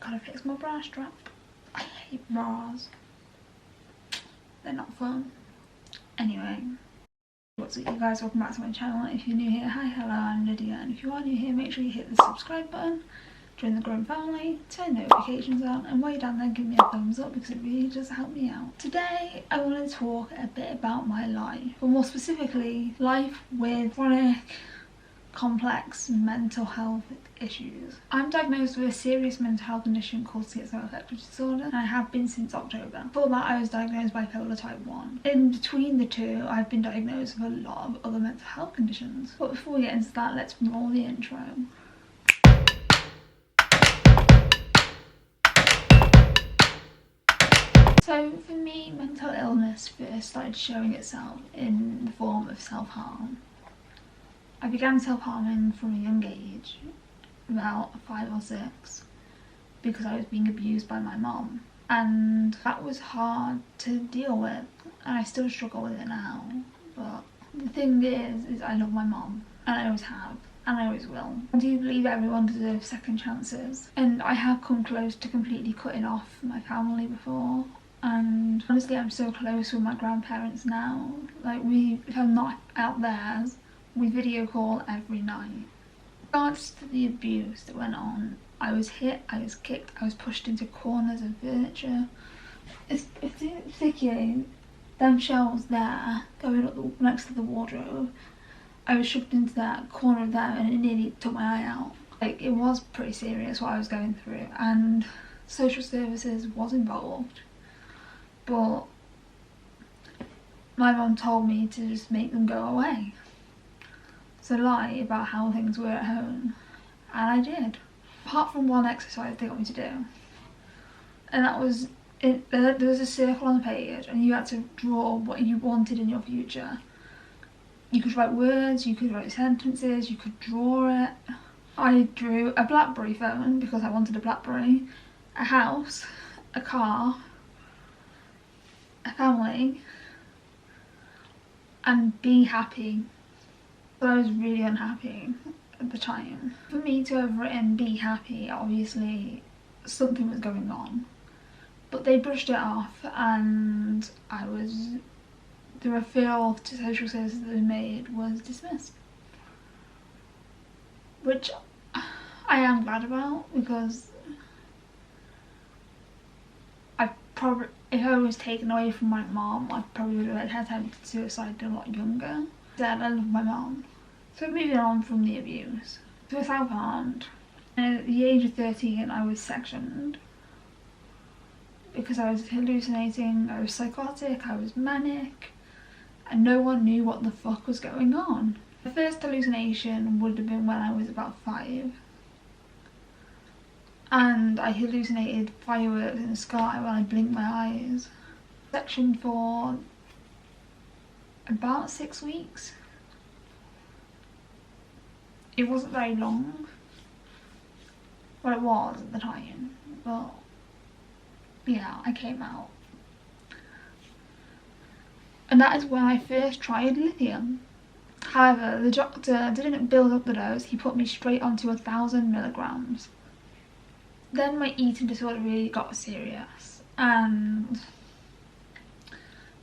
Gotta fix my bra strap. I hate bras. They're not fun. Anyway, what's up you guys, welcome back to my channel. If you're new here, hi, hello, I'm Lydia, and if you are new here, make sure you hit the subscribe button, join the growing family, turn notifications on, and while you're down there, give me a thumbs up because it really does help me out. Today, I want to talk a bit about my life, but more specifically, life with chronic, complex mental health issues. I'm diagnosed with a serious mental health condition called schizoaffective disorder, and I have been since October. Before that, I was diagnosed bipolar type 1. In between the two, I've been diagnosed with a lot of other mental health conditions. But before we get into that, let's roll the intro. So for me, mental illness first started showing itself in the form of self-harm. I began self-harming from a young age, about 5 or 6, because I was being abused by my mom, and that was hard to deal with, and I still struggle with it now. But the thing is I love my mom, and I always have, and I always will. I do believe everyone deserves second chances, and I have come close to completely cutting off my family before. And honestly, I'm so close with my grandparents now. Like, if I'm not out there, we video call every night. In regards to the abuse that went on, I was hit, I was kicked, I was pushed into corners of furniture. It's particularly them shelves there going up next to the wardrobe. I was shoved into that corner of there and it nearly took my eye out. Like, it was pretty serious what I was going through, and social services was involved. But my mum told me to just make them go away. So lie about how things were at home, and I did. Apart from one exercise they got me to do, and that was it. There was a circle on the page and you had to draw what you wanted in your future. You could write words, you could write sentences, you could draw it. I drew a BlackBerry phone because I wanted a BlackBerry, a house, a car, a family, and be happy. But I was really unhappy at the time. For me to have written be happy, obviously something was going on. But they brushed it off, and the referral to social services that was made was dismissed. Which I am glad about, because if I was taken away from my mom, I probably would have attempted suicide a lot younger. Said I love my mom. So moving on from the abuse. So I was self-harmed. And at the age of 13 I was sectioned because I was hallucinating, I was psychotic, I was manic, and no one knew what the fuck was going on. The first hallucination would have been when I was about 5. And I hallucinated fireworks in the sky when I blinked my eyes. Sectioned for about 6 weeks. It wasn't very long. Well, it was at the time, but yeah, I came out. And that is when I first tried lithium. However, the doctor didn't build up the dose, he put me straight onto 1,000 milligrams. Then my eating disorder really got serious, and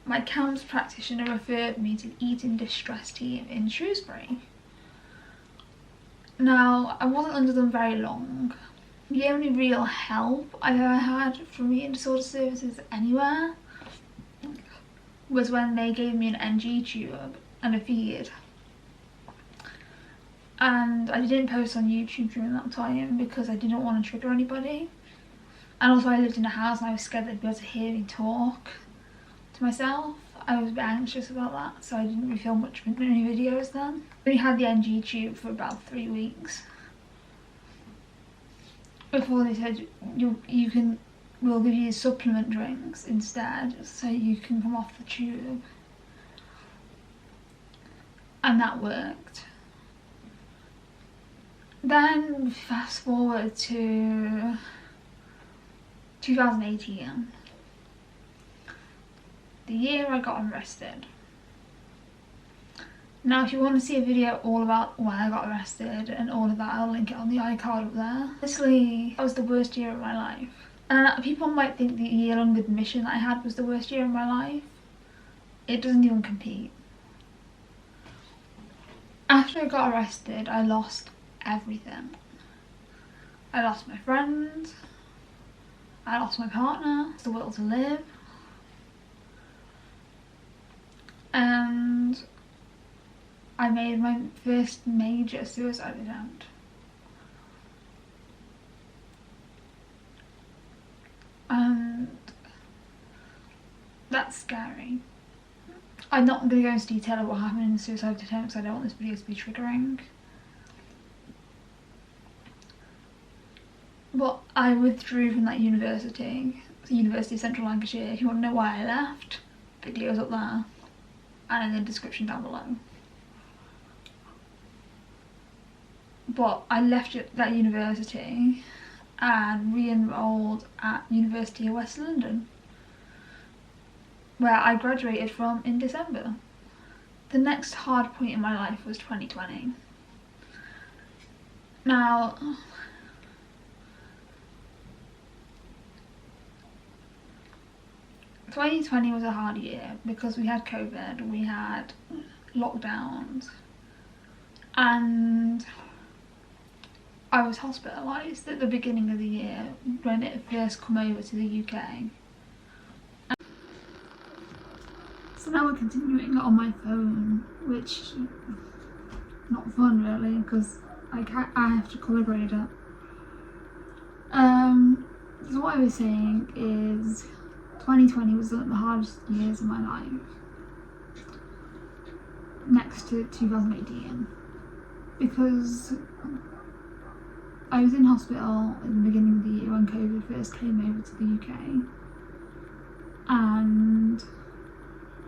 my CAMHS practitioner referred me to the eating distress team in Shrewsbury. Now, I wasn't under them very long. The only real help I've ever had from eating disorder services anywhere was when they gave me an NG tube and a feed. And I didn't post on YouTube during that time because I didn't want to trigger anybody. And also I lived in a house and I was scared they'd be able to hear me talk to myself. I was a bit anxious about that, so I didn't really film much of any videos then. I only had the NG tube for about 3 weeks before they said we'll give you supplement drinks instead so you can come off the tube. And that worked. Then fast forward to 2018. The year I got arrested. Now if you want to see a video all about why I got arrested and all of that, I'll link it on the iCard up there. Honestly, that was the worst year of my life. And people might think the year-long admission that I had was the worst year of my life. It doesn't even compete. After I got arrested, I lost everything. I lost my friends, I lost my partner, the will to live, and I made my first major suicide attempt. And that's scary. I'm not going to go into detail of what happened in the suicide attempt because I don't want this video to be triggering. But I withdrew from that university, the University of Central Lancashire. If you want to know why I left, video's up there and in the description down below. But I left that university and re-enrolled at University of West London, where I graduated from in December. The next hard point in my life was 2020. Now, "2020 was a hard year because we had COVID, we had lockdowns, and I was hospitalised at the beginning of the year when it first came over to the UK. So now we're continuing on my phone, which not fun really because I have to colour grade it. So what I was saying is 2020 was one of the hardest years of my life, next to 2018, because I was in hospital at the beginning of the year when COVID first came over to the UK, and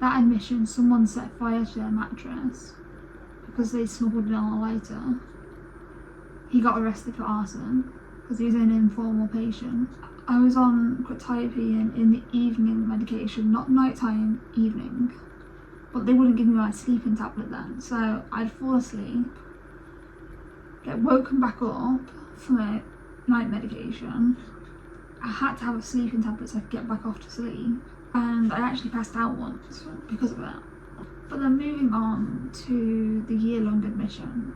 that admission, someone set fire to their mattress because they smuggled in a lighter. He got arrested for arson because he was an informal patient. I was on quetiapine in the evening medication, not nighttime, evening, but they wouldn't give me my sleeping tablet then, so I'd fall asleep, get woken back up from a night medication. I had to have a sleeping tablet so I could get back off to sleep, and I actually passed out once because of it. But then moving on to the year-long admission,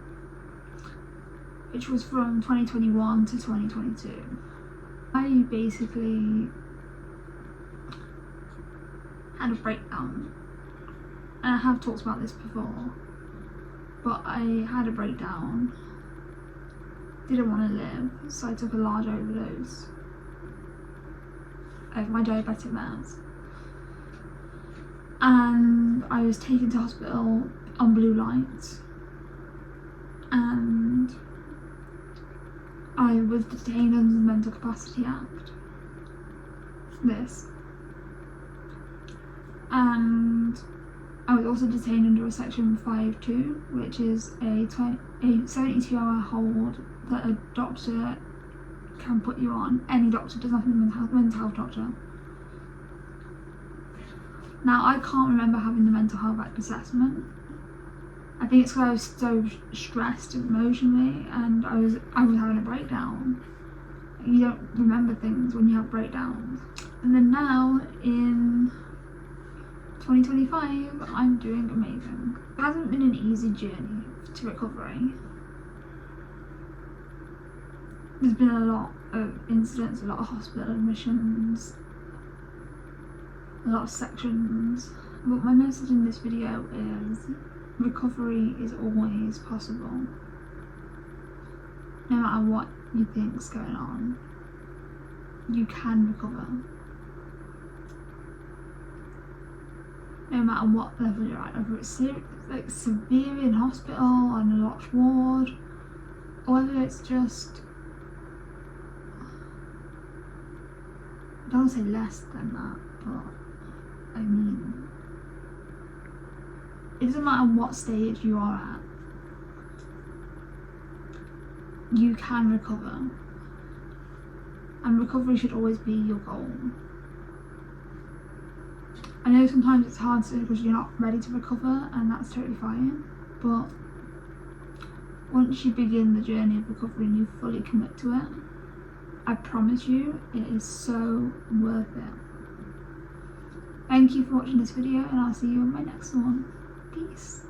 which was from 2021 to 2022. I basically had a breakdown, and I have talked about this before, but I had a breakdown, didn't want to live, so I took a large overdose of my diabetic meds, and I was taken to hospital on blue lights, and I was detained under the Mental Capacity Act, and I was also detained under a section 5.2, which is a 72-hour hold that a doctor can put you on. Any doctor, doesn't have to be a mental health doctor. Now, I can't remember having the Mental Health Act assessment. I think it's because I was so stressed emotionally and I was having a breakdown. You don't remember things when you have breakdowns. And then now, in 2025, I'm doing amazing. It hasn't been an easy journey to recovery. There's been a lot of incidents, a lot of hospital admissions, a lot of sections. But my message in this video is recovery is always possible. No matter what you think's going on, you can recover. No matter what level you're at, whether it's like severe in hospital on a locked ward, or whether it's just, I don't want to say less than that, but I mean, it doesn't matter what stage you are at, you can recover, and recovery should always be your goal. I know sometimes it's hard to because you're not ready to recover, and that's totally fine. but once you begin the journey of recovery and you fully commit to it, I promise you it is so worth it. Thank you for watching this video, and I'll see you in my next one. Peace.